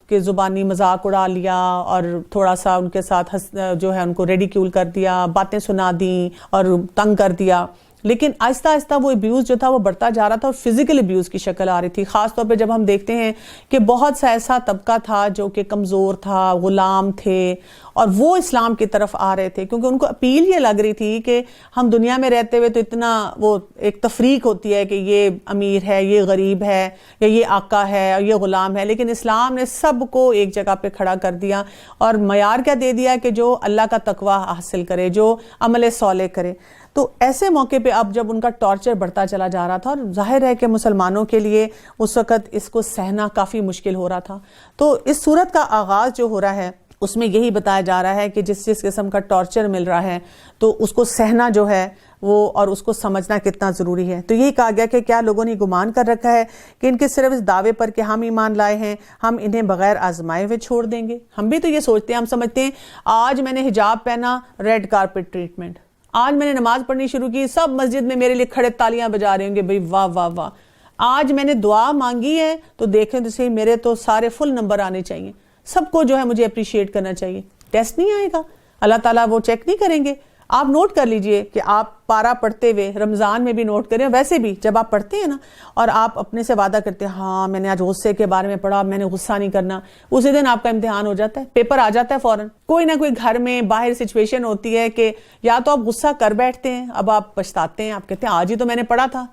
کہ زبانی مذاق اڑا لیا اور تھوڑا سا ان کے ساتھ جو ہے ان کو ریڈیکیول کر دیا، باتیں سنا دیں اور تنگ کر دیا. لیکن آہستہ آہستہ وہ ابیوز جو تھا وہ بڑھتا جا رہا تھا اور فزیکل ابیوز کی شکل آ رہی تھی. خاص طور پہ جب ہم دیکھتے ہیں کہ بہت سا ایسا طبقہ تھا جو کہ کمزور تھا، غلام تھے، اور وہ اسلام کی طرف آ رہے تھے کیونکہ ان کو اپیل یہ لگ رہی تھی کہ ہم دنیا میں رہتے ہوئے تو اتنا وہ ایک تفریق ہوتی ہے کہ یہ امیر ہے، یہ غریب ہے، یا یہ آقا ہے اور یہ غلام ہے، لیکن اسلام نے سب کو ایک جگہ پہ کھڑا کر دیا اور معیار کیا دے دیا کہ جو اللہ کا تقوی حاصل کرے، جو عمل صالح کرے. تو ایسے موقع پہ اب جب ان کا ٹارچر بڑھتا چلا جا رہا تھا، اور ظاہر ہے کہ مسلمانوں کے لیے اس وقت اس کو سہنا کافی مشکل ہو رہا تھا. تو اس صورت کا آغاز جو ہو رہا ہے اس میں یہی بتایا جا رہا ہے کہ جس قسم کا ٹارچر مل رہا ہے تو اس کو سہنا جو ہے وہ اور اس کو سمجھنا کتنا ضروری ہے. تو یہی کہا گیا کہ کیا لوگوں نے گمان کر رکھا ہے کہ ان کے صرف اس دعوے پر کہ ہم ایمان لائے ہیں ہم انہیں بغیر آزمائے ہوئے چھوڑ دیں گے. ہم بھی تو یہ سوچتے ہیں، ہم سمجھتے ہیں آج میں نے حجاب پہنا، ریڈ کارپٹ ٹریٹمنٹ، آج میں نے نماز پڑھنی شروع کی، سب مسجد میں میرے لیے کھڑے تالیاں بجا رہے ہوں گے، بھئی واہ واہ واہ. آج میں نے دعا مانگی ہے تو دیکھیں تو صحیح میرے تو سارے فل نمبر آنے چاہیے، سب کو جو ہے مجھے اپریشیٹ کرنا چاہیے. ٹیسٹ نہیں آئے گا، اللہ تعالیٰ وہ چیک نہیں کریں گے. آپ نوٹ کر لیجئے کہ آپ پارا پڑھتے ہوئے رمضان میں بھی نوٹ کریں، ویسے بھی جب آپ پڑھتے ہیں نا اور آپ اپنے سے وعدہ کرتے ہیں ہاں میں نے آج غصے کے بارے میں پڑھا، میں نے غصہ نہیں کرنا، اسی دن آپ کا امتحان ہو جاتا ہے، پیپر آ جاتا ہے فوراً. کوئی نہ کوئی گھر میں باہر سچویشن ہوتی ہے کہ یا تو آپ غصہ کر بیٹھتے ہیں، اب آپ پچھتاتے ہیں، آپ کہتے ہیں آج ہی تو میں نے پڑھا تھا،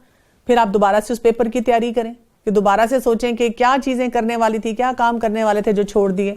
پھر آپ دوبارہ سے اس پیپر کی تیاری کریں کہ دوبارہ سے سوچیں کہ کیا چیزیں کرنے والی تھی، کیا کام کرنے والے تھے جو چھوڑ دیے.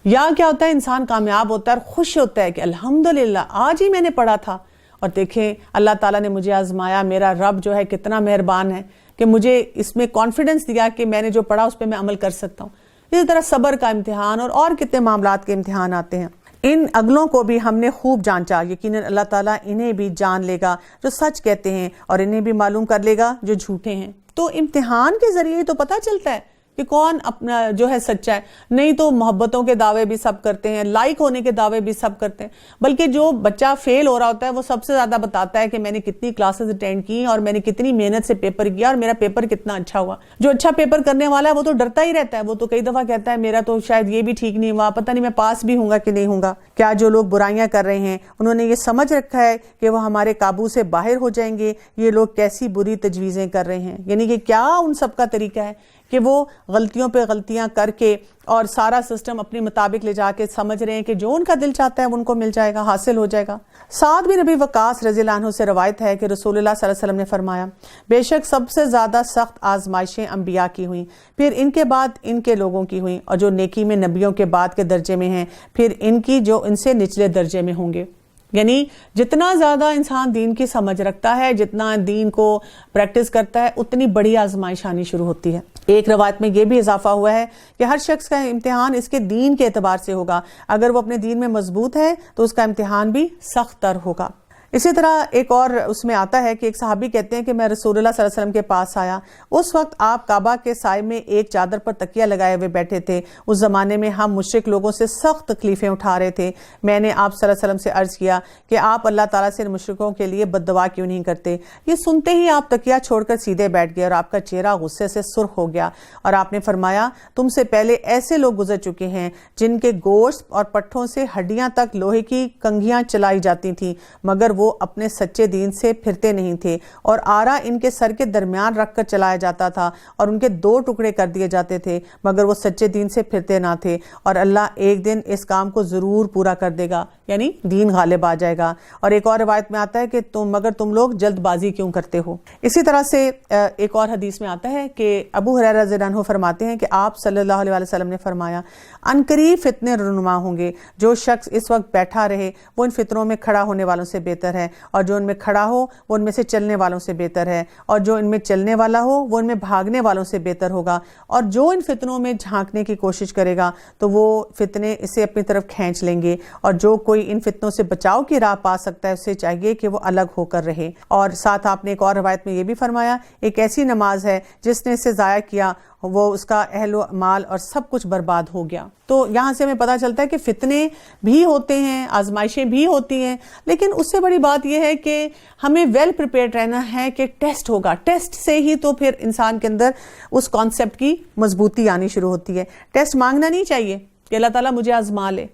یا کیا ہوتا ہے انسان کامیاب ہوتا ہے اور خوش ہوتا ہے کہ الحمدللہ آج ہی میں نے پڑھا تھا اور دیکھیں اللہ تعالیٰ نے مجھے آزمایا، میرا رب جو ہے کتنا مہربان ہے کہ مجھے اس میں کانفیڈنس دیا کہ میں نے جو پڑھا اس پہ میں عمل کر سکتا ہوں. اسی طرح صبر کا امتحان اور کتنے معاملات کے امتحان آتے ہیں. ان اگلوں کو بھی ہم نے خوب جانچا، یقیناً اللہ تعالیٰ انہیں بھی جان لے گا جو سچ کہتے ہیں اور انہیں بھی معلوم کر لے گا جو جھوٹے ہیں. تو امتحان کے ذریعے تو پتہ چلتا ہے کہ کون اپنا جو ہے سچا ہے. نہیں تو محبتوں کے دعوے بھی سب کرتے ہیں، لائک ہونے کے دعوے بھی سب کرتے ہیں، بلکہ جو بچہ فیل ہو رہا ہوتا ہے وہ سب سے زیادہ بتاتا ہے کہ میں نے کتنی کلاسز اٹینڈ کی اور میں نے کتنی محنت سے پیپر کیا اور میرا پیپر کتنا اچھا ہوا. جو اچھا پیپر کرنے والا ہے وہ تو ڈرتا ہی رہتا ہے، وہ تو کئی دفعہ کہتا ہے میرا تو شاید یہ بھی ٹھیک نہیں ہوا، پتہ نہیں میں پاس بھی ہوں گا کہ نہیں ہوں گا. کیا جو لوگ برائیاں کر رہے ہیں انہوں نے یہ سمجھ رکھا ہے کہ وہ ہمارے قابو سے باہر ہو جائیں گے؟ یہ لوگ کیسی بری تجویزیں کر رہے ہیں. یعنی کہ کیا ان سب کا طریقہ ہے کہ وہ غلطیوں پہ غلطیاں کر کے اور سارا سسٹم اپنے مطابق لے جا کے سمجھ رہے ہیں کہ جو ان کا دل چاہتا ہے وہ ان کو مل جائے گا، حاصل ہو جائے گا. سعد بن ابی وقاص رضی اللہ عنہ سے روایت ہے کہ رسول اللہ صلی اللہ علیہ وسلم نے فرمایا بے شک سب سے زیادہ سخت آزمائشیں انبیاء کی ہوئیں، پھر ان کے بعد ان کے لوگوں کی ہوئیں، اور جو نیکی میں نبیوں کے بعد کے درجے میں ہیں پھر ان کی جو ان سے نچلے درجے میں ہوں گے. یعنی جتنا زیادہ انسان دین کی سمجھ رکھتا ہے، جتنا دین کو پریکٹس کرتا ہے، اتنی بڑی آزمائش آنی شروع ہوتی ہے. ایک روایت میں یہ بھی اضافہ ہوا ہے کہ ہر شخص کا امتحان اس کے دین کے اعتبار سے ہوگا، اگر وہ اپنے دین میں مضبوط ہے تو اس کا امتحان بھی سخت تر ہوگا. اسی طرح ایک اور اس میں آتا ہے کہ ایک صحابی کہتے ہیں کہ میں رسول اللہ صلی اللہ علیہ وسلم کے پاس آیا، اس وقت آپ کعبہ کے سائے میں ایک چادر پر تکیہ لگائے ہوئے بیٹھے تھے. اس زمانے میں ہم مشرک لوگوں سے سخت تکلیفیں اٹھا رہے تھے. میں نے آپ صلی اللہ علیہ وسلم سے عرض کیا کہ آپ اللہ تعالیٰ سے مشرکوں کے لیے بد دعا کیوں نہیں کرتے. یہ سنتے ہی آپ تکیہ چھوڑ کر سیدھے بیٹھ گئے اور آپ کا چہرہ غصے سے سرخ ہو گیا اور آپ نے فرمایا تم سے پہلے ایسے لوگ گزر چکے ہیں جن کے گوشت اور پٹھوں سے ہڈیاں تک لوہے کی کنگھیاں چلائی جاتی تھیں مگر وہ اپنے سچے دین سے پھرتے نہیں تھے، اور آرا ان کے سر کے درمیان رکھ کر چلایا جاتا تھا اور ان کے 2 ٹکڑے کر دیے جاتے تھے مگر وہ سچے دین سے پھرتے نہ تھے، اور اللہ ایک دن اس کام کو ضرور پورا کر دے گا، یعنی دین غالب آ جائے گا. اور ایک اور روایت میں آتا ہے کہ مگر تم لوگ جلد بازی کیوں کرتے ہو. اسی طرح سے ایک اور حدیث میں آتا ہے کہ ابو ہریرہ رضی اللہ عنہ فرماتے ہیں کہ آپ صلی اللہ علیہ وسلم نے فرمایا عنقریب فتنے رونما ہوں گے، جو شخص اس وقت بیٹھا رہے وہ ان فتنوں میں کھڑا ہونے والوں سے بہتر ہے، اور جو ان میں کھڑا ہو وہ ان میں سے چلنے والوں سے بہتر ہے، اور جو ان میں چلنے والا ہو وہ ان میں بھاگنے والوں سے بہتر ہوگا، اور جو ان فتنوں میں جھانکنے کی کوشش کرے گا تو وہ فتنے اسے اپنی طرف کھینچ لیں گے، اور جو کوئی ان فتنوں سے بچاؤ کی راہ پا سکتا ہے اسے چاہیے کہ وہ الگ ہو کر رہے. اور ساتھ آپ نے ایک اور روایت میں یہ بھی فرمایا ایک ایسی نماز ہے جس نے اسے ضائع کیا وہ اس کا اہل و مال اور سب کچھ برباد ہو گیا۔ تو یہاں سے ہمیں پتہ چلتا ہے کہ فتنے بھی ہوتے ہیں، آزمائشیں بھی ہوتی ہیں، لیکن اس سے بڑی بات یہ ہے کہ ہمیں ویل پریپیئرڈ رہنا ہے کہ ٹیسٹ ہوگا، ٹیسٹ سے ہی تو پھر انسان کے اندر اس کانسیپٹ کی مضبوطی آنی شروع ہوتی ہے۔ ٹیسٹ مانگنا نہیں چاہیے کہ اللہ تعالیٰ مجھے آزما لے،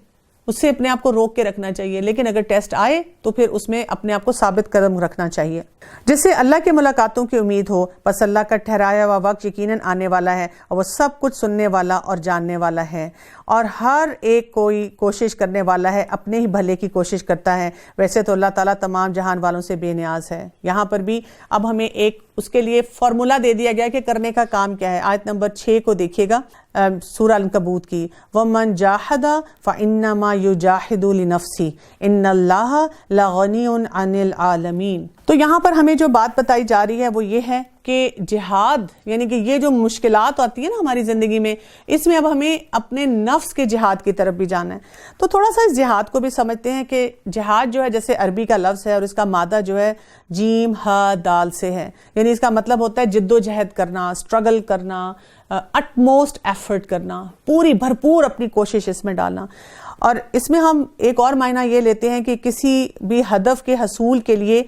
اس سے اپنے آپ کو روک کے رکھنا چاہیے، لیکن اگر ٹیسٹ آئے تو پھر اس میں اپنے آپ کو ثابت قدم رکھنا چاہیے۔ جس سے اللہ کے ملاقاتوں کی امید ہو، پس اللہ کا ٹھہرایا ہوا وقت یقیناً آنے والا ہے اور وہ سب کچھ سننے والا اور جاننے والا ہے، اور ہر ایک کوئی کوشش کرنے والا ہے، اپنے ہی بھلے کی کوشش کرتا ہے۔ ویسے تو اللہ تعالیٰ تمام جہان والوں سے بے نیاز ہے۔ یہاں پر بھی اب ہمیں ایک اس کے لیے فارمولا دے دیا گیا کہ کرنے کا کام کیا ہے۔ آیت نمبر 6 کو دیکھیے گا، سورہ العنکبوت کی، وَمَن جَاهَدَ فَإِنَّمَا يُجَاهِدُ لِنَفْسِهِ إِنَّ اللَّهَ لَغَنِيٌّ عَنِ الْعَالَمِينَ۔ تو یہاں پر ہمیں جو بات بتائی جا رہی ہے وہ یہ ہے کہ جہاد، یعنی کہ یہ جو مشکلات آتی ہیں نا ہماری زندگی میں، اس میں اب ہمیں اپنے نفس کے جہاد کی طرف بھی جانا ہے۔ تو تھوڑا سا اس جہاد کو بھی سمجھتے ہیں کہ جہاد جو ہے جیسے عربی کا لفظ ہے اور اس کا مادہ جو ہے جیم ہ دال سے ہے، یعنی اس کا مطلب ہوتا ہے جد و جہد کرنا، اسٹرگل کرنا، اٹموسٹ ایفرٹ کرنا، پوری بھرپور اپنی کوشش اس میں ڈالنا۔ اور اس میں ہم ایک اور معنی یہ لیتے ہیں کہ کسی بھی ہدف کے حصول کے لیے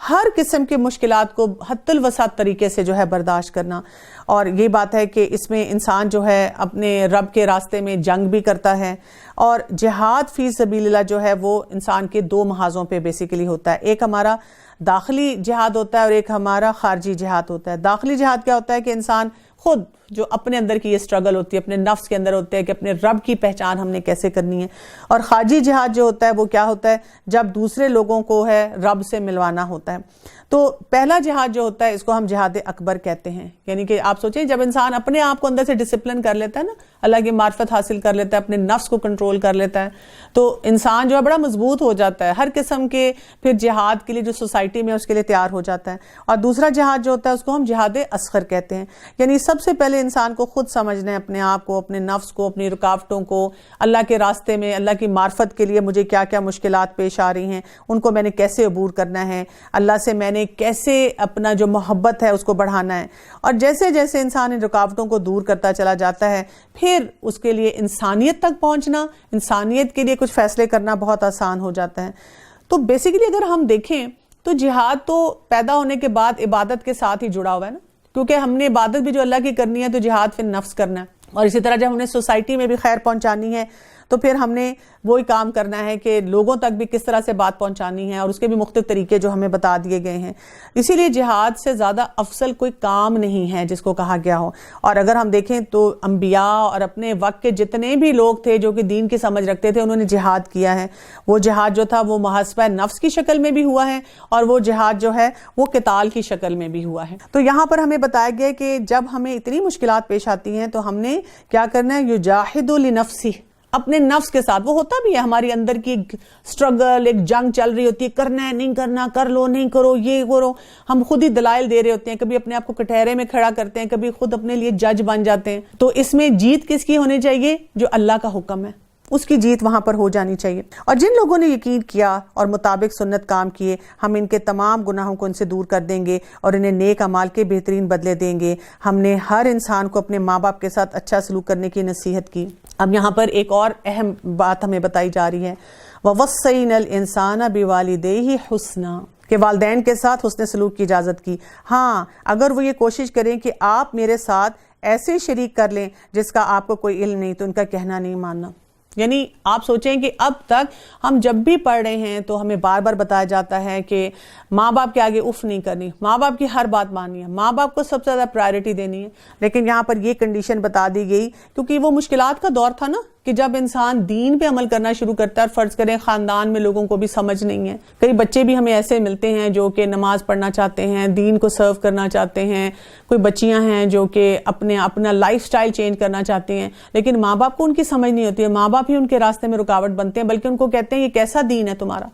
ہر قسم کے مشکلات کو حد الوسع طریقے سے جو ہے برداشت کرنا۔ اور یہ بات ہے کہ اس میں انسان جو ہے اپنے رب کے راستے میں جنگ بھی کرتا ہے، اور جہاد فی سبیل اللہ جو ہے وہ انسان کے 2 محاذوں پہ بیسیکلی ہوتا ہے۔ ایک ہمارا داخلی جہاد ہوتا ہے اور ایک ہمارا خارجی جہاد ہوتا ہے۔ داخلی جہاد کیا ہوتا ہے کہ انسان خود جو اپنے اندر کی یہ سٹرگل ہوتی ہے، اپنے نفس کے اندر ہوتے ہیں کہ اپنے رب کی پہچان ہم نے کیسے کرنی ہے۔ اور خارجی جہاد جو ہوتا ہے وہ کیا ہوتا ہے، جب دوسرے لوگوں کو ہے رب سے ملوانا ہوتا ہے۔ تو پہلا جہاد جو ہوتا ہے اس کو ہم جہاد اکبر کہتے ہیں، یعنی کہ آپ سوچیں جب انسان اپنے آپ کو اندر سے ڈسپلن کر لیتا ہے نا، اللہ کی معرفت حاصل کر لیتا ہے، اپنے نفس کو کنٹرول کر لیتا ہے، تو انسان جو ہے بڑا مضبوط ہو جاتا ہے، ہر قسم کے پھر جہاد کے لیے جو سوسائٹی میں اس کے لیے تیار ہو جاتا ہے۔ اور دوسرا جہاد جو ہوتا ہے اس کو ہم جہاد اصغر کہتے ہیں، یعنی سب سے پہلے انسان کو خود سمجھنا ہے اپنے آپ کو، اپنے نفس کو، اپنی رکاوٹوں کو، اللہ کے راستے میں اللہ کی معرفت کے لیے مجھے کیا کیا مشکلات پیش آ رہی ہیں، ان کو میں نے کیسے عبور کرنا ہے، اللہ سے میں نے کیسے اپنا جو محبت ہے اس کو بڑھانا ہے۔ اور جیسے جیسے انسان ان رکاوٹوں کو دور کرتا چلا جاتا ہے، پھر اس کے لیے انسانیت تک پہنچنا، انسانیت کے لیے کچھ فیصلے کرنا بہت آسان ہو جاتا ہے۔ تو بیسیکلی اگر ہم دیکھیں تو جہاد تو پیدا ہونے کے بعد عبادت کے ساتھ ہی جڑا ہوا ہے نا، کیونکہ ہم نے عبادت بھی جو اللہ کی کرنی ہے تو جہاد پھر نفس کرنا ہے، اور اسی طرح جب ہم نے سوسائٹی میں بھی خیر پہنچانی ہے تو پھر ہم نے وہی کام کرنا ہے کہ لوگوں تک بھی کس طرح سے بات پہنچانی ہے، اور اس کے بھی مختلف طریقے جو ہمیں بتا دیے گئے ہیں۔ اسی لیے جہاد سے زیادہ افضل کوئی کام نہیں ہے جس کو کہا گیا ہو۔ اور اگر ہم دیکھیں تو انبیاء اور اپنے وقت کے جتنے بھی لوگ تھے جو کہ دین کی سمجھ رکھتے تھے، انہوں نے جہاد کیا ہے۔ وہ جہاد جو تھا وہ محاسبہ نفس کی شکل میں بھی ہوا ہے، اور وہ جہاد جو ہے وہ قتال کی شکل میں بھی ہوا ہے۔ تو یہاں پر ہمیں بتایا گیا کہ جب ہمیں اتنی مشکلات پیش آتی ہیں تو ہم نے کیا کرنا ہے، یجاہد لنفسہ، اپنے نفس کے ساتھ۔ وہ ہوتا بھی ہے ہماری اندر کی ایک سٹرگل، ایک جنگ چل رہی ہوتی ہے، کرنا ہے نہیں کرنا، کر لو نہیں کرو، یہ کرو، ہم خود ہی دلائل دے رہے ہوتے ہیں، کبھی اپنے آپ کو کٹہرے میں کھڑا کرتے ہیں، کبھی خود اپنے لیے جج بن جاتے ہیں۔ تو اس میں جیت کس کی ہونی چاہیے؟ جو اللہ کا حکم ہے اس کی جیت وہاں پر ہو جانی چاہیے۔ اور جن لوگوں نے یقین کیا اور مطابق سنت کام کیے، ہم ان کے تمام گناہوں کو ان سے دور کر دیں گے اور انہیں نیک اعمال کے بہترین بدلے دیں گے۔ ہم نے ہر انسان کو اپنے ماں باپ کے ساتھ اچھا سلوک کرنے کی نصیحت کی۔ اب یہاں پر ایک اور اہم بات ہمیں بتائی جا رہی ہے، وَوَصَّيْنَا الْإِنسَانَ بِوَالِدَيْهِ حُسْنًا، کہ والدین کے ساتھ حسن سلوک کی اجازت کی۔ ہاں، اگر وہ یہ کوشش کریں کہ آپ میرے ساتھ ایسے شریک کر لیں جس کا آپ کو کوئی علم نہیں، تو ان کا کہنا نہیں ماننا۔ یعنی آپ سوچیں کہ اب تک ہم جب بھی پڑھ رہے ہیں تو ہمیں بار بار بتایا جاتا ہے کہ ماں باپ کے آگے اف نہیں کرنی، ماں باپ کی ہر بات ماننی ہے، ماں باپ کو سب سے زیادہ پرائرٹی دینی ہے۔ لیکن یہاں پر یہ کنڈیشن بتا دی گئی کیونکہ وہ مشکلات کا دور تھا نا، کہ جب انسان دین پہ عمل کرنا شروع کرتا ہے، اور فرض کریں خاندان میں لوگوں کو بھی سمجھ نہیں ہے، کئی بچے بھی ہمیں ایسے ملتے ہیں جو کہ نماز پڑھنا چاہتے ہیں، دین کو سرو کرنا چاہتے ہیں، کوئی بچیاں ہیں جو کہ اپنا لائف سٹائل چینج کرنا چاہتے ہیں، لیکن ماں باپ کو ان کی سمجھ نہیں ہوتی ہے، ماں باپ ہی ان کے راستے میں رکاوٹ بنتے ہیں، بلکہ ان کو کہتے ہیں یہ کیسا دین ہے تمہارا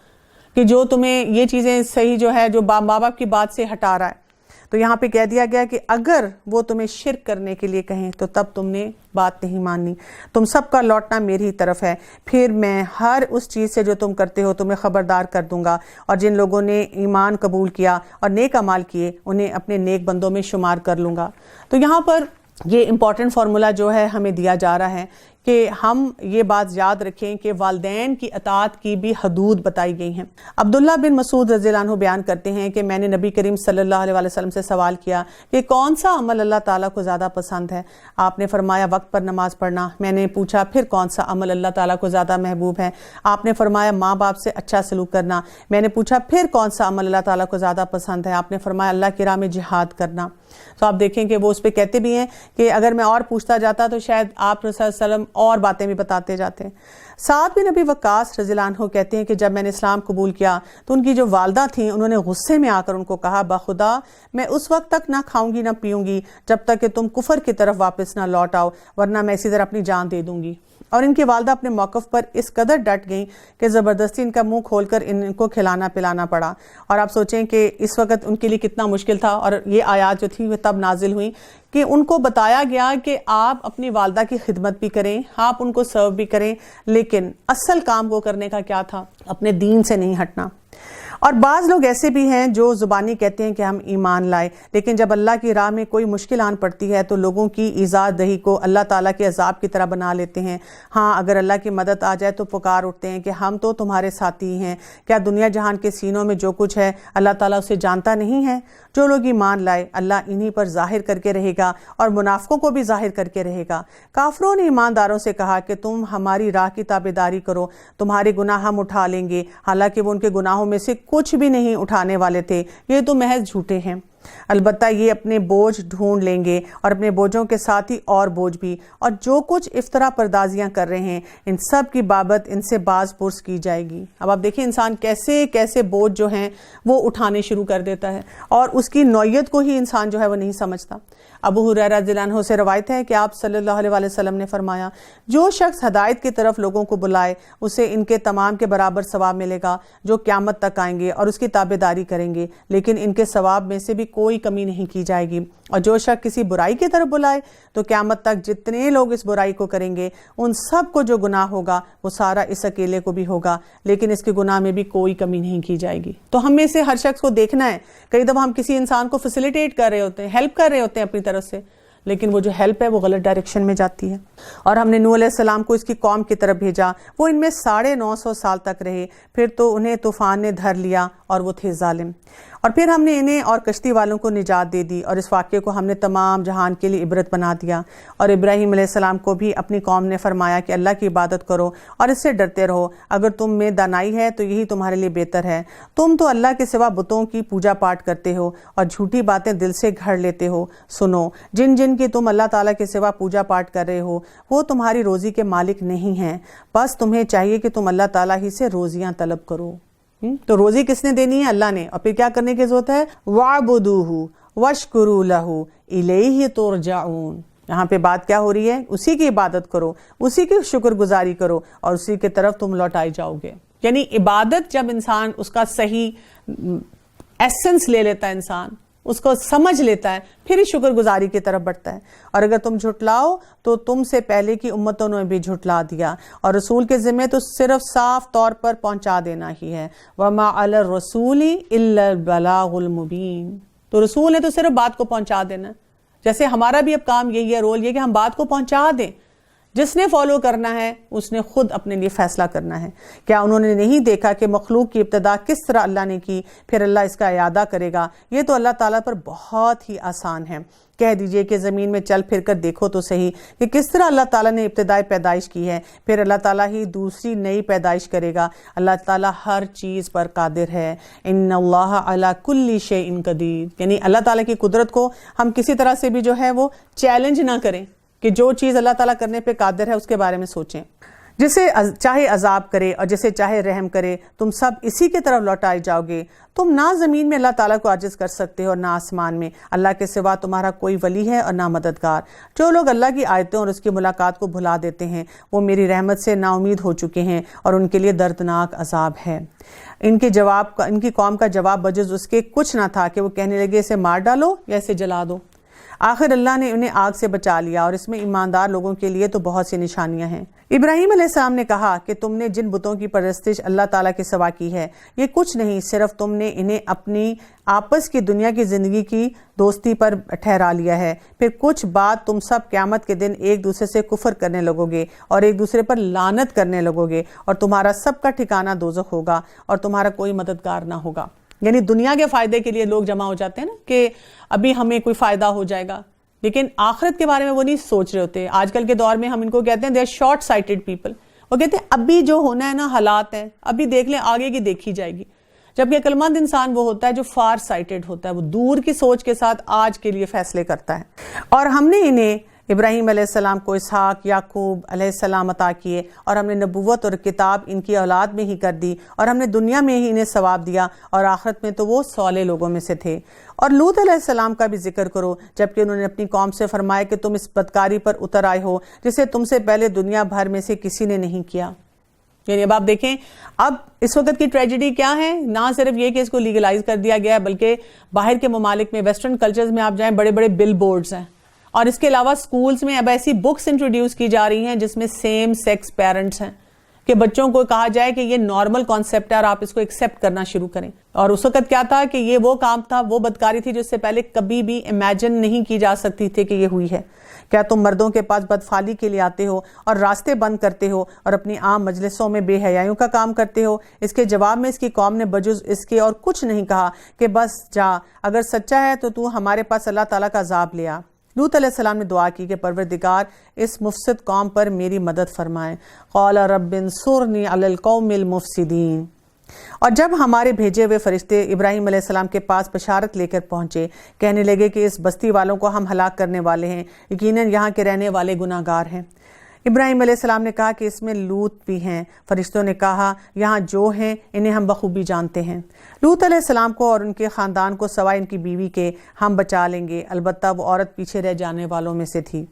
کہ جو تمہیں یہ چیزیں صحیح جو ہے جو ماں باپ کی بات سے ہٹا رہا ہے۔ تو یہاں پہ کہہ دیا گیا کہ اگر وہ تمہیں شرک کرنے کے لیے کہیں تو تب تم نے بات نہیں ماننی، تم سب کا لوٹنا میری ہی طرف ہے، پھر میں ہر اس چیز سے جو تم کرتے ہو تمہیں خبردار کر دوں گا۔ اور جن لوگوں نے ایمان قبول کیا اور نیک اعمال کیے انہیں اپنے نیک بندوں میں شمار کر لوں گا۔ تو یہاں پر یہ امپورٹنٹ فارمولا جو ہے ہمیں دیا جا رہا ہے کہ ہم یہ بات یاد رکھیں کہ والدین کی اطاعت کی بھی حدود بتائی گئی ہیں۔ عبداللہ بن مسعود رضی اللہ عنہ بیان کرتے ہیں کہ میں نے نبی کریم صلی اللہ علیہ وسلم سے سوال کیا کہ کون سا عمل اللہ تعالیٰ کو زیادہ پسند ہے؟ آپ نے فرمایا وقت پر نماز پڑھنا۔ میں نے پوچھا پھر کون سا عمل اللہ تعالیٰ کو زیادہ محبوب ہے؟ آپ نے فرمایا ماں باپ سے اچھا سلوک کرنا۔ میں نے پوچھا پھر کون سا عمل اللہ تعالیٰ کو زیادہ پسند ہے؟ آپ نے فرمایا اللہ کی راہ میں جہاد کرنا۔ تو آپ دیکھیں کہ وہ اس پہ کہتے بھی ہیں کہ اگر میں اور پوچھتا جاتا تو شاید آپ صلی اللہ علیہ وسلم اور باتیں بھی بتاتے جاتے ہیں۔ سعد بن ابی وقاص رضی اللہ عنہ کہتے ہیں کہ جب میں نے اسلام قبول کیا تو ان کی جو والدہ تھیں انہوں نے غصے میں آ کر ان کو کہا بخدا میں اس وقت تک نہ کھاؤں گی نہ پیوں گی جب تک کہ تم کفر کی طرف واپس نہ لوٹ آؤ، ورنہ میں اسی طرح اپنی جان دے دوں گی۔ اور ان کی والدہ اپنے موقف پر اس قدر ڈٹ گئیں کہ زبردستی ان کا منہ کھول کر ان کو کھلانا پلانا پڑا۔ اور آپ سوچیں کہ اس وقت ان کے لیے کتنا مشکل تھا، اور یہ آیات جو تھی وہ تب نازل ہوئی کہ ان کو بتایا گیا کہ آپ اپنی والدہ کی خدمت بھی کریں، آپ ان کو سرو بھی کریں، لیکن اصل کام کو کرنے کا کیا تھا؟ اپنے دین سے نہیں ہٹنا۔ اور بعض لوگ ایسے بھی ہیں جو زبانی کہتے ہیں کہ ہم ایمان لائے، لیکن جب اللہ کی راہ میں کوئی مشکل آن پڑتی ہے تو لوگوں کی ایذا دہی کو اللہ تعالیٰ کے عذاب کی طرح بنا لیتے ہیں۔ ہاں اگر اللہ کی مدد آ جائے تو پکار اٹھتے ہیں کہ ہم تو تمہارے ساتھی ہیں۔ کیا دنیا جہان کے سینوں میں جو کچھ ہے اللہ تعالیٰ اسے جانتا نہیں ہے؟ جو لوگ ایمان لائے اللہ انہی پر ظاہر کر کے رہے گا اور منافقوں کو بھی ظاہر کر کے رہے گا۔ کافروں نے ایمانداروں سے کہا کہ تم ہماری راہ کی تابعداری کرو، تمہارے گناہ ہم اٹھا لیں گے، حالانکہ وہ ان کے گناہوں میں سے کچھ بھی نہیں اٹھانے والے تھے، یہ تو محض جھوٹے ہیں۔ البتہ یہ اپنے بوجھ ڈھونڈ لیں گے اور اپنے بوجھوں کے ساتھ ہی اور بوجھ بھی، اور جو کچھ افطرا پردازیاں کر رہے ہیں ان سب کی بابت ان سے باز پرس کی جائے گی۔ اب آپ دیکھیں انسان کیسے کیسے بوجھ جو ہیں وہ اٹھانے شروع کر دیتا ہے، اور اس کی نوعیت کو ہی انسان جو ہے وہ نہیں سمجھتا۔ ابو ہریرہ رضی اللہ عنہ سے روایت ہے کہ آپ صلی اللہ علیہ وسلم نے فرمایا جو شخص ہدایت کی طرف لوگوں کو بلائے اسے ان کے تمام کے برابر ثواب ملے گا جو قیامت تک آئیں گے اور اس کی تابعداری کریں گے، لیکن ان کے ثواب میں سے بھی کوئی کمی نہیں کی جائے گی۔ اور جو شخص کسی برائی کی طرف بلائے تو قیامت تک جتنے لوگ اس برائی کو کریں گے ان سب کو جو گناہ ہوگا وہ سارا اس اکیلے کو بھی ہوگا، لیکن اس کے گناہ میں بھی کوئی کمی نہیں کی جائے گی۔ تو ہم میں سے ہر شخص کو دیکھنا ہے، کئی دفعہ ہم کسی انسان کو فیسیلیٹیٹ کر رہے ہوتے ہیں، ہیلپ کر رہے ہوتے ہیں اپنی طرف سے، لیکن وہ جو ہیلپ ہے وہ غلط ڈائریکشن میں جاتی ہے۔ اور ہم نے نوح علیہ السلام کو اس کی قوم کی طرف بھیجا، وہ ان میں 950 سال تک رہے، پھر تو انہیں طوفان نے دھر لیا اور وہ تھے ظالم، اور پھر ہم نے انہیں اور کشتی والوں کو نجات دے دی، اور اس واقعے کو ہم نے تمام جہان کے لیے عبرت بنا دیا۔ اور ابراہیم علیہ السلام کو بھی اپنی قوم نے فرمایا کہ اللہ کی عبادت کرو اور اس سے ڈرتے رہو، اگر تم میں دانائی ہے تو یہی تمہارے لیے بہتر ہے، تم تو اللہ کے سوا بتوں کی پوجا پاٹ کرتے ہو اور جھوٹی باتیں دل سے گھڑ لیتے ہو۔ سنو، جن جن کی تم اللہ تعالیٰ کے سوا پوجا پاٹ کر رہے ہو وہ تمہاری روزی کے مالک نہیں ہیں، بس تمہیں چاہیے کہ تم اللہ تعالیٰ ہی سے روزیاں طلب کرو۔ تو روزی کس نے دینی ہے؟ اللہ نے، اور پھر کیا کرنے کی ضرورت ہے؟ وَاعْبُدُوهُ وَاشْكُرُوا لَهُ إِلَيْهِ تُرْجَعُونَ۔ یہاں پہ بات کیا ہو رہی ہے؟ اسی کی عبادت کرو، اسی کی شکر گزاری کرو، اور اسی کی طرف تم لوٹائے جاؤ گے۔ یعنی عبادت جب انسان اس کا صحیح ایسنس لے لیتا ہے، انسان اس کو سمجھ لیتا ہے، پھر ہی شکر گزاری کی طرف بڑھتا ہے۔ اور اگر تم جھٹلاؤ تو تم سے پہلے کی امتوں نے بھی جھٹلا دیا، اور رسول کے ذمہ تو صرف صاف طور پر پہنچا دینا ہی ہے۔ وَمَا عَلَى الرَّسُولِ إِلَّا الْبَلَاغُ الْمُبِينُ۔ تو رسول نے تو صرف بات کو پہنچا دینا، جیسے ہمارا بھی اب کام یہی ہے، رول یہ کہ ہم بات کو پہنچا دیں، جس نے فالو کرنا ہے اس نے خود اپنے لیے فیصلہ کرنا ہے۔ کیا انہوں نے نہیں دیکھا کہ مخلوق کی ابتدا کس طرح اللہ نے کی، پھر اللہ اس کا اعادہ کرے گا؟ یہ تو اللہ تعالیٰ پر بہت ہی آسان ہے۔ کہہ دیجئے کہ زمین میں چل پھر کر دیکھو تو صحیح کہ کس طرح اللہ تعالیٰ نے ابتدائی پیدائش کی ہے، پھر اللہ تعالیٰ ہی دوسری نئی پیدائش کرے گا۔ اللہ تعالیٰ ہر چیز پر قادر ہے۔ ان اللہ علی کل شیء قدیر، یعنی اللہ تعالیٰ کی قدرت کو ہم کسی طرح سے بھی جو ہے وہ چیلنج نہ کریں کہ جو چیز اللہ تعالیٰ کرنے پہ قادر ہے اس کے بارے میں سوچیں۔ جسے چاہے عذاب کرے اور جسے چاہے رحم کرے، تم سب اسی کی طرف لوٹائے جاؤ گے۔ تم نہ زمین میں اللہ تعالیٰ کو عاجز کر سکتے ہو اور نہ آسمان میں، اللہ کے سوا تمہارا کوئی ولی ہے اور نہ مددگار۔ جو لوگ اللہ کی آیتوں اور اس کی ملاقات کو بھلا دیتے ہیں وہ میری رحمت سے نا امید ہو چکے ہیں اور ان کے لیے دردناک عذاب ہے۔ ان کی قوم کا جواب بجز اس کے کچھ نہ تھا کہ وہ کہنے لگے اسے مار ڈالو یا اسے جلا دو۔ آخر اللہ نے انہیں آگ سے بچا لیا، اور اس میں ایماندار لوگوں کے لیے تو بہت سی نشانیاں ہیں۔ ابراہیم علیہ السلام نے کہا کہ تم نے جن بتوں کی پرستش اللہ تعالیٰ کے سوا کی ہے یہ کچھ نہیں، صرف تم نے انہیں اپنی آپس کی دنیا کی زندگی کی دوستی پر ٹھہرا لیا ہے، پھر کچھ بعد تم سب قیامت کے دن ایک دوسرے سے کفر کرنے لگو گے اور ایک دوسرے پر لعنت کرنے لگو گے، اور تمہارا سب کا ٹھکانہ دوزخ ہوگا اور تمہارا کوئی مددگار نہ ہوگا۔ یعنی دنیا کے فائدے کے لیے لوگ جمع ہو جاتے ہیں نا کہ ابھی ہمیں کوئی فائدہ ہو جائے گا، لیکن آخرت کے بارے میں وہ نہیں سوچ رہے ہوتے۔ آج کل کے دور میں ہم ان کو کہتے ہیں they are short sighted people, وہ کہتے ہیں ابھی جو ہونا ہے نا حالات ہیں، ابھی دیکھ لیں آگے کی دیکھی جائے گی، جبکہ عقل مند انسان وہ ہوتا ہے جو فار سائٹڈ ہوتا ہے، وہ دور کی سوچ کے ساتھ آج کے لیے فیصلے کرتا ہے۔ اور ہم نے انہیں ابراہیم علیہ السلام کو اسحاق، یعقوب علیہ السلام عطا کیے، اور ہم نے نبوت اور کتاب ان کی اولاد میں ہی کر دی، اور ہم نے دنیا میں ہی انہیں ثواب دیا، اور آخرت میں تو وہ صالح لوگوں میں سے تھے۔ اور لوط علیہ السلام کا بھی ذکر کرو، جبکہ انہوں نے اپنی قوم سے فرمایا کہ تم اس بدکاری پر اتر آئے ہو جسے تم سے پہلے دنیا بھر میں سے کسی نے نہیں کیا۔ یعنی اب آپ دیکھیں اب اس وقت کی ٹریجڈی کیا ہے، نہ صرف یہ کہ اس کو لیگلائز کر دیا گیا ہے، بلکہ باہر کے ممالک میں ویسٹرن کلچرز میں آپ جائیں بڑے بڑے بل بورڈز ہیں، اور اس کے علاوہ سکولز میں اب ایسی بکس انٹروڈیوس کی جا رہی ہیں جس میں سیم سیکس پیرنٹس ہیں، کہ بچوں کو کہا جائے کہ یہ نارمل کانسیپٹ ہے اور آپ اس کو ایکسیپٹ کرنا شروع کریں۔ اور اس وقت کیا تھا کہ یہ وہ کام تھا، وہ بدکاری تھی جو اس سے پہلے کبھی بھی امیجن نہیں کی جا سکتی تھی کہ یہ ہوئی ہے۔ کیا تم مردوں کے پاس بدفعلی کے لیے آتے ہو اور راستے بند کرتے ہو اور اپنی عام مجلسوں میں بے حیائیوں کا کام کرتے ہو؟ اس کے جواب میں اس کی قوم نے بجز اس کے اور کچھ نہیں کہا کہ بس جا، اگر سچا ہے تو ہمارے پاس اللہ تعالیٰ کا عذاب لے آ۔ لوط علیہ السلام نے دعا کی کہ پروردگار اس مفسد قوم پر میری مدد فرمائے۔ قال رب انصرنی علی القوم المفسدین۔ اور جب ہمارے بھیجے ہوئے فرشتے ابراہیم علیہ السلام کے پاس بشارت لے کر پہنچے، کہنے لگے کہ اس بستی والوں کو ہم ہلاک کرنے والے ہیں، یقیناً یہاں کے رہنے والے گناہ گار ہیں۔ ابراہیم علیہ السلام نے کہا کہ اس میں لوط بھی ہیں۔ فرشتوں نے کہا یہاں جو ہیں انہیں ہم بخوبی جانتے ہیں۔ لوط علیہ السلام کو اور ان کے خاندان کو سوائے ان کی بیوی کے ہم بچا لیں گے، البتہ وہ عورت پیچھے رہ جانے والوں میں سے تھی۔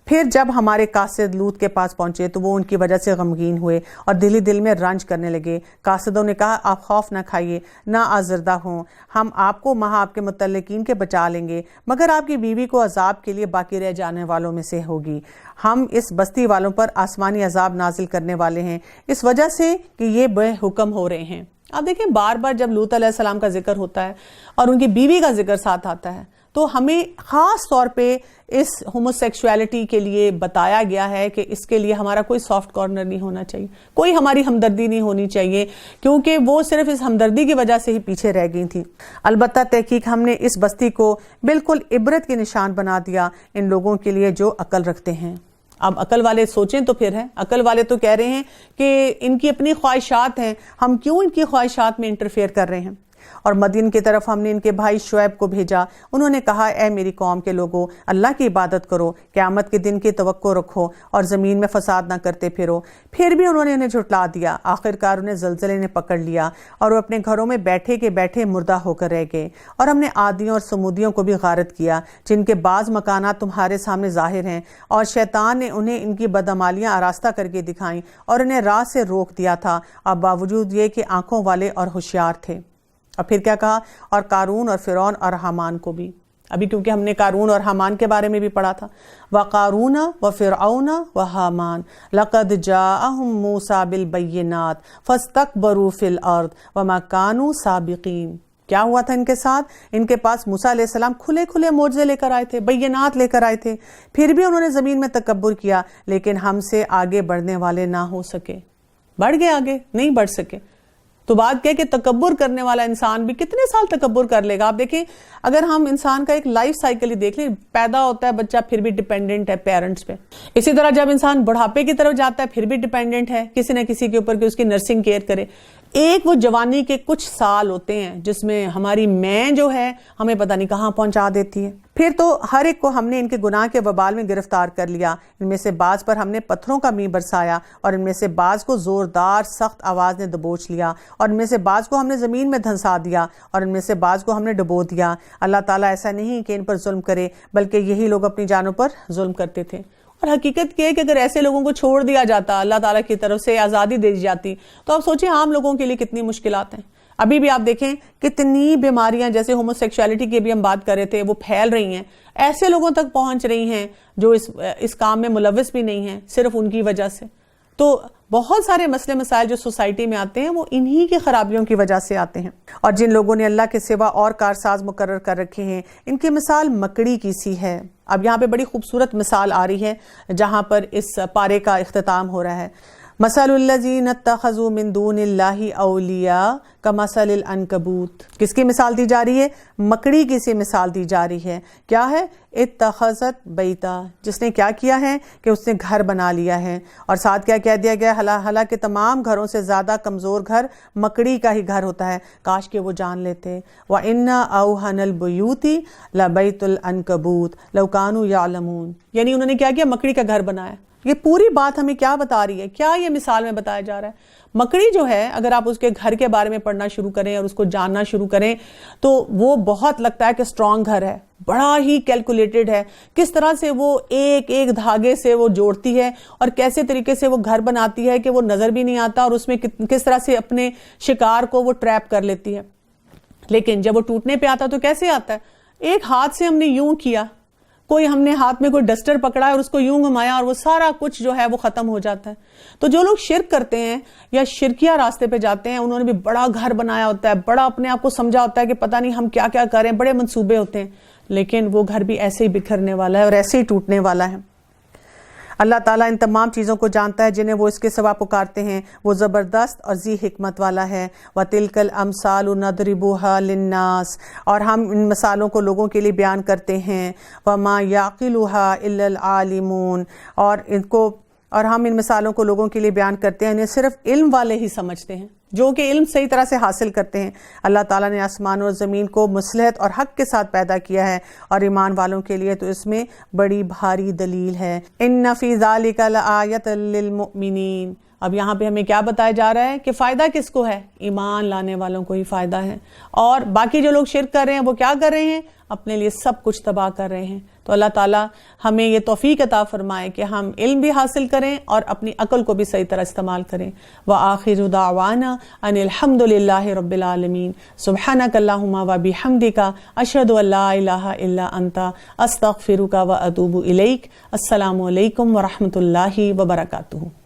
پھر جب ہمارے قاصد لوط کے پاس پہنچے تو وہ ان کی وجہ سے غمگین ہوئے اور دل ہی دل میں رنج کرنے لگے۔ قاصدوں نے کہا آپ خوف نہ کھائیے، نہ آزردہ ہوں، ہم آپ کو وہاں آپ کے متعلقین کے بچا لیں گے، مگر آپ کی بیوی کو عذاب کے لیے باقی رہ جانے والوں میں سے ہوگی۔ ہم اس بستی والوں پر آسمانی عذاب نازل کرنے والے ہیں اس وجہ سے کہ یہ بے حکم ہو رہے ہیں۔ آپ دیکھیں بار بار جب لوط علیہ السلام کا ذکر ہوتا ہے اور ان کی بیوی کا ذکر ساتھ آتا ہے تو ہمیں خاص طور پہ اس ہومو سیکشولیٹی کے لیے بتایا گیا ہے کہ اس کے لیے ہمارا کوئی سافٹ کارنر نہیں ہونا چاہیے، کوئی ہماری ہمدردی نہیں ہونی چاہیے، کیونکہ وہ صرف اس ہمدردی کی وجہ سے ہی پیچھے رہ گئی تھی۔ البتہ تحقیق ہم نے اس بستی کو بالکل عبرت کی نشان بنا دیا ان لوگوں کے لیے جو عقل رکھتے ہیں۔ اب عقل والے سوچیں تو پھر ہے، عقل والے تو کہہ رہے ہیں کہ ان کی اپنی خواہشات ہیں، ہم کیوں ان کی خواہشات میں انٹرفیئر کر رہے ہیں۔ اور مدین کی طرف ہم نے ان کے بھائی شعیب کو بھیجا، انہوں نے کہا اے میری قوم کے لوگوں، اللہ کی عبادت کرو، قیامت کے دن کی توقع رکھو اور زمین میں فساد نہ کرتے پھرو۔ پھر بھی انہوں نے انہیں جھٹلا دیا، آخرکار انہیں زلزلے نے پکڑ لیا اور وہ اپنے گھروں میں بیٹھے کے بیٹھے مردہ ہو کر رہ گئے۔ اور ہم نے عادیوں اور سمودیوں کو بھی غارت کیا جن کے بعض مکانات تمہارے سامنے ظاہر ہیں، اور شیطان نے انہیں ان کی بدعمالیاں آراستہ کر کے دکھائیں اور انہیں راہ سے روک دیا تھا، اب باوجود یہ کہ آنکھوں والے اور ہوشیار تھے۔ اور پھر کیا کہا، اور قارون اور فرعون اور حامان کو بھی، ابھی کیونکہ ہم نے قارون اور حامان کے بارے میں بھی پڑھا تھا، وَقَارُونَ وَفِرْعَوْنَ وَحَامَانَ لَقَدْ جَاءَهُمْ مُوسَىٰ بِالْبَيِّنَاتِ فَاسْتَكْبَرُوا فِي الْأَرْضِ وَمَا كَانُوا سَابِقِينَ۔ کیا ہوا تھا ان کے ساتھ؟ ان کے پاس موسیٰ علیہ السلام کھلے کھلے معجزے لے کر آئے تھے، بینات لے کر آئے تھے، پھر بھی انہوں نے زمین میں تکبر کیا، لیکن ہم سے آگے بڑھنے والے نہ ہو سکے۔ بڑھ گئے آگے، نہیں بڑھ سکے۔ تو بات کیا کہ تکبر کرنے والا انسان بھی کتنے سال تکبر کر لے گا؟ آپ دیکھیں اگر ہم انسان کا ایک لائف سائیکل ہی دیکھ لیں، پیدا ہوتا ہے بچہ پھر بھی ڈیپینڈنٹ ہے پیرنٹس پہ، اسی طرح جب انسان بڑھاپے کی طرف جاتا ہے پھر بھی ڈیپینڈنٹ ہے کسی نہ کسی کے اوپر کہ اس کی نرسنگ کیئر کرے۔ ایک وہ جوانی کے کچھ سال ہوتے ہیں جس میں ہماری میں جو ہے ہمیں پتہ نہیں کہاں پہنچا دیتی ہے، پھر تو ہر ایک کو ہم نے ان کے گناہ کے وبال میں گرفتار کر لیا۔ ان میں سے بعض پر ہم نے پتھروں کا می برسایا اور ان میں سے بعض کو زوردار سخت آواز نے دبوچ لیا اور ان میں سے بعض کو ہم نے زمین میں دھنسا دیا اور ان میں سے بعض کو ہم نے ڈبو دیا۔ اللہ تعالیٰ ایسا نہیں کہ ان پر ظلم کرے، بلکہ یہی لوگ اپنی جانوں پر ظلم کرتے تھے۔ اور حقیقت یہ ہے کہ اگر ایسے لوگوں کو چھوڑ دیا جاتا، اللہ تعالیٰ کی طرف سے آزادی دے دی جاتی، تو آپ سوچیں عام لوگوں کے لیے کتنی مشکلات ہیں۔ ابھی بھی آپ دیکھیں کتنی بیماریاں جیسے ہوموسیکشوالٹی کی بھی ہم بات کر رہے تھے وہ پھیل رہی ہیں، ایسے لوگوں تک پہنچ رہی ہیں جو اس کام میں ملوث بھی نہیں ہیں صرف ان کی وجہ سے. تو بہت سارے مسئلے مسائل جو سوسائٹی میں آتے ہیں وہ انہی کی خرابیوں کی وجہ سے آتے ہیں. اور جن لوگوں نے اللہ کے سوا اور کارساز مقرر کر رکھے ہیں ان کی مثال مکڑی کی سی ہے. اب یہاں پہ بڑی خوبصورت مثال آ رہی ہے جہاں پر اس پارے کا اختتام ہو رہا ہے. مثل الذین اتخذوا من دون اللہ اولیاء کمثل العنکبوت. کس کی مثال دی جا رہی ہے؟ مکڑی کی سی مثال دی جا رہی ہے. کیا ہے؟ اتخذت بیتا، جس نے کیا کیا ہے کہ اس نے گھر بنا لیا ہے. اور ساتھ کیا کہہ دیا گیا؟ حالانکہ تمام گھروں سے زیادہ کمزور گھر مکڑی کا ہی گھر ہوتا ہے. کاش کہ وہ جان لیتے. وَإِنَّ أَوْهَنَ الْبُيُوتِ لَبَيْتُ الْعَنْكَبُوتِ لَوْ كَانُوا يَعْلَمُونَ. یعنی انہوں نے کیا کیا؟ مکڑی کا گھر بنایا. یہ پوری بات ہمیں کیا بتا رہی ہے؟ کیا یہ مثال میں بتایا جا رہا ہے؟ مکڑی جو ہے اگر آپ اس کے گھر کے بارے میں پڑھنا شروع کریں اور اس کو جاننا شروع کریں تو وہ بہت لگتا ہے کہ اسٹرانگ گھر ہے، بڑا ہی کیلکولیٹڈ ہے. کس طرح سے وہ ایک ایک دھاگے سے وہ جوڑتی ہے اور کیسے طریقے سے وہ گھر بناتی ہے کہ وہ نظر بھی نہیں آتا، اور اس میں کس طرح سے اپنے شکار کو وہ ٹریپ کر لیتی ہے. لیکن جب وہ ٹوٹنے پہ آتا تو کیسے آتا ہے؟ ایک ہاتھ سے ہم نے یوں کیا، کوئی ہم نے ہاتھ میں کوئی ڈسٹر پکڑا اور اس کو یوں گھمایا اور وہ سارا کچھ جو ہے وہ ختم ہو جاتا ہے. تو جو لوگ شرک کرتے ہیں یا شرکیہ راستے پہ جاتے ہیں انہوں نے بھی بڑا گھر بنایا ہوتا ہے، بڑا اپنے آپ کو سمجھا ہوتا ہے کہ پتہ نہیں ہم کیا کیا کریں، بڑے منصوبے ہوتے ہیں، لیکن وہ گھر بھی ایسے ہی بکھرنے والا ہے اور ایسے ہی ٹوٹنے والا ہے. اللہ تعالیٰ ان تمام چیزوں کو جانتا ہے جنہیں وہ اس کے سوا پکارتے ہیں. وہ زبردست اور ذی حکمت والا ہے. وَتِلْكَ الْأَمْثَالُ نَضْرِبُهَا لِلنَّاسِ. اور ہم ان مثالوں کو لوگوں کے لیے بیان کرتے ہیں. وَمَا يَعْقِلُهَا إِلَّا الْعَالِمُونَ. اور ہم ان مثالوں کو لوگوں کے لیے بیان کرتے ہیں، انہیں صرف علم والے ہی سمجھتے ہیں جو کہ علم صحیح طرح سے حاصل کرتے ہیں. اللہ تعالیٰ نے آسمان اور زمین کو مصلحت اور حق کے ساتھ پیدا کیا ہے، اور ایمان والوں کے لیے تو اس میں بڑی بھاری دلیل ہے. ان فی ذالک لآیۃ للمؤمنین. اب یہاں پہ ہمیں کیا بتایا جا رہا ہے کہ فائدہ کس کو ہے؟ ایمان لانے والوں کو ہی فائدہ ہے. اور باقی جو لوگ شرک کر رہے ہیں وہ کیا کر رہے ہیں؟ اپنے لیے سب کچھ تباہ کر رہے ہیں. تو اللہ تعالیٰ ہمیں یہ توفیق عطا فرمائے کہ ہم علم بھی حاصل کریں اور اپنی عقل کو بھی صحیح طرح استعمال کریں. وآخر دعوانا ان الحمد للہ رب العالمین. سبحانک اللہم وبحمدک اشہد ان لا الہ الا انت استغفرک واتوب الیک. السلام علیکم ورحمۃ اللہ وبرکاتہ.